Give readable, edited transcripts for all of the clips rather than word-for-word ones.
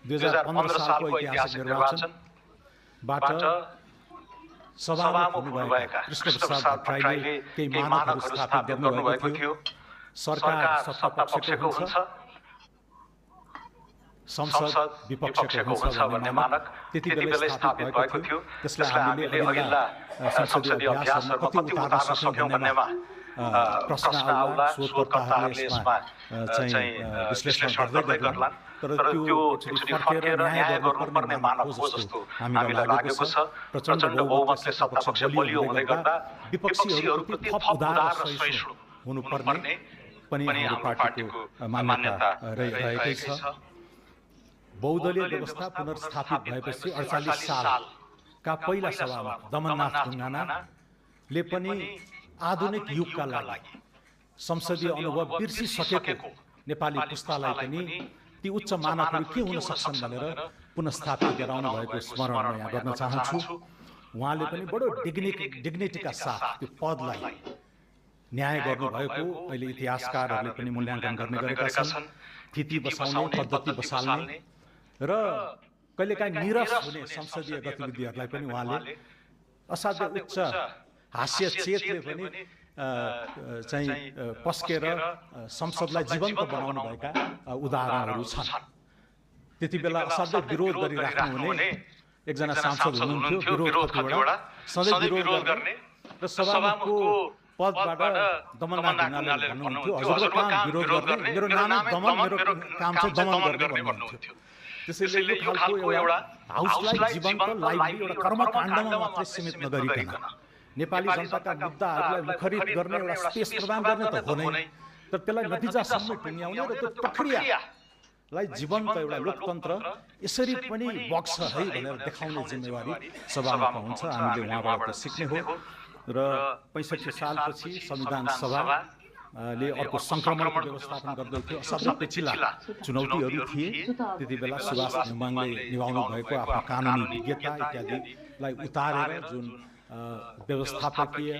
2015 सालको ऐतिहासिक निर्वाचनबाट सभामुख हुनुभएका कृष्णप्रसाद भट्टराईले केही मानकहरू स्थापित गर्नुभएको थियो। सरकार सत्तापक्षको हुन्छ, संसद विपक्षको हुन्छ भन्ने मानक त्यति बेलै स्थापित भएको थियो। त्यसलाई हामीले अघिल्ला संसदीय अभ्यासमा कति उतार्न सक्यौं भन्नेमा प्रश्न आउला, शोधकर्ताहरूले यसमा चाहिँ विश्लेषण गर्दै गर्लान्। तर त्यो फर्केर न्याय गर्नुपर्ने मानक हो जस्तो हामीलाई लागेको छ। प्रचण्ड बहुमतले सत्तापक्ष बलियो हुँदै गर्दा विपक्षीहरूप्रति थप उदार र सहिष्णु हुनुपर्ने पनि हाम्रो पार्टीको मान्यता रहेकै छ। बहुदलीय व्यवस्था पुनर्स्थापित भएपछि 48 सालका पहिला सभामा दमननाथ ढुङ्गानाले पनि आधुनिक युगका लागि संसदीय अनुभव बिर्सिसकेको नेपाली पुस्तालाई पनि ती उच्च मानकहरू के हुन सक्छन् भनेर पुनर्स्थापित गराउनु भएको स्मरण म यहाँ गर्न चाहन्छु। उहाँले पनि बडो डिग्निटीका साथ त्यो पदलाई न्याय गर्नुभएको अहिले इतिहासकारहरूले पनि मूल्याङ्कन गर्ने गरेका छन्। थिति बसाउने, पद्धति बसाल्ने र कहिलेकाहीँ निरस हुने संसदीय गतिविधिहरूलाई पनि उहाँले असाध्य उच्च हास्य चेतले पनि चाहिँ पस्केर संसदलाई जीवन्त बनाउनु भएका उदाहरणहरू छन्। त्यति बेला असाध्यै विरोध गरिराख्नु हुने एकजना सांसद हुनुहुन्थ्यो, विरोध कतिवटा सधैँ विरोध गर्ने र सभामुखको पदबाट दमननाथ ढुङ्गानाले भन्नुहुन्थ्यो, हजुरको काम विरोध गर्ने, मेरो नाम दमन, मेरो काम चाहिँ दमन गर्ने भन्नुहुन्थ्यो। त्यसैले यो खालको एउटा हाउसलाई जीवन्त लाइभली एउटा कर्मकाण्डमा मात्रै सीमित नगरिकन नेपाली जनताका मुद्दाहरूलाई मुखरित गर्ने एउटा स्पेस प्रदान गर्ने त हो नै, तर त्यसलाई नतिजासम्म टुङ्ग्याउने र त्यो प्रक्रियालाई जीवन्त एउटा लोकतन्त्र यसरी पनि बग्छ है भनेर देखाउने जिम्मेवारी सभामुखको हुन्छ। हामीले उहाँबाट सिक्ने हो। र 65 सालपछि संविधान सभाले अर्को संक्रमणको व्यवस्थापन गर्दै थियो। असाध्यै पेचिला चुनौतीहरू थिए। त्यति बेला सुभाष नेमाङले निभाउनु भएको आफ्नो कानुनी विज्ञता इत्यादिलाई उतारेर जुन व्यवस्थापकीय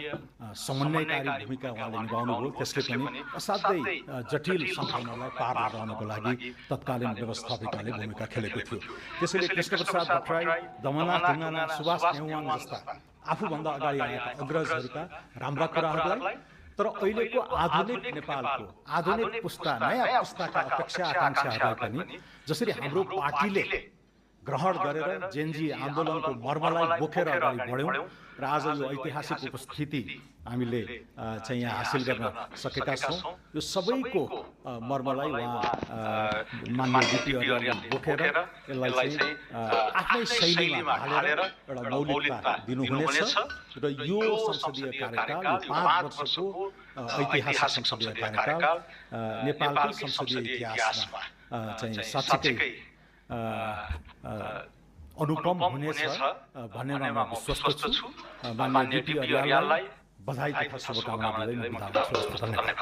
समन्वयकारी भूमिका उहाँले निभाउनुभयो, त्यसले पनि असाध्यै जटिल संक्रमणलाई पार लगाउनको लागि तत्कालीन व्यवस्थापिकाले भूमिका खेलेको थियो। त्यसैले कृष्णप्रसाद भट्टराई, दमननाथ ढुङ्गाना, सुभाष नेमाङ जस्ता आफूभन्दा अगाडि आएका अग्रजहरूका राम्रा कुराहरूलाई तर अहिलेको आधुनिक नेपालको आधुनिक पुस्ता, नयाँ पुस्ताका अपेक्षा आकांक्षाहरूलाई पनि जसरी हाम्रो पार्टीले ग्रहण गरेर जेनजी आन्दोलनको मर्मलाई बोकेर अगाडि बढ्यौं र आज यो ऐतिहासिक उपस्थिति हामीले चाहिँ यहाँ हासिल गर्न सकेका छौं। यो सबैको मर्मलाई उहाँ माननीय DP अर्यालले बोकेर यसलाई चाहिँ आफ्नै शैलीमा हालेर एउटा मौलिकता दिनुहुनेछ र यो संसदीय कार्यकाल, यो 5 वर्षको ऐतिहासिक संसदीय कार्यकाल नेपालको संसदीय इतिहासमा चाहिँ साँच्चै अनुपम हुनेछ भन्ने म विश्वस्त छु। माननीय DP अर्याललाई बधाई तथा शुभकामना दिँदै म बिदा हुन्छु। धन्यवाद।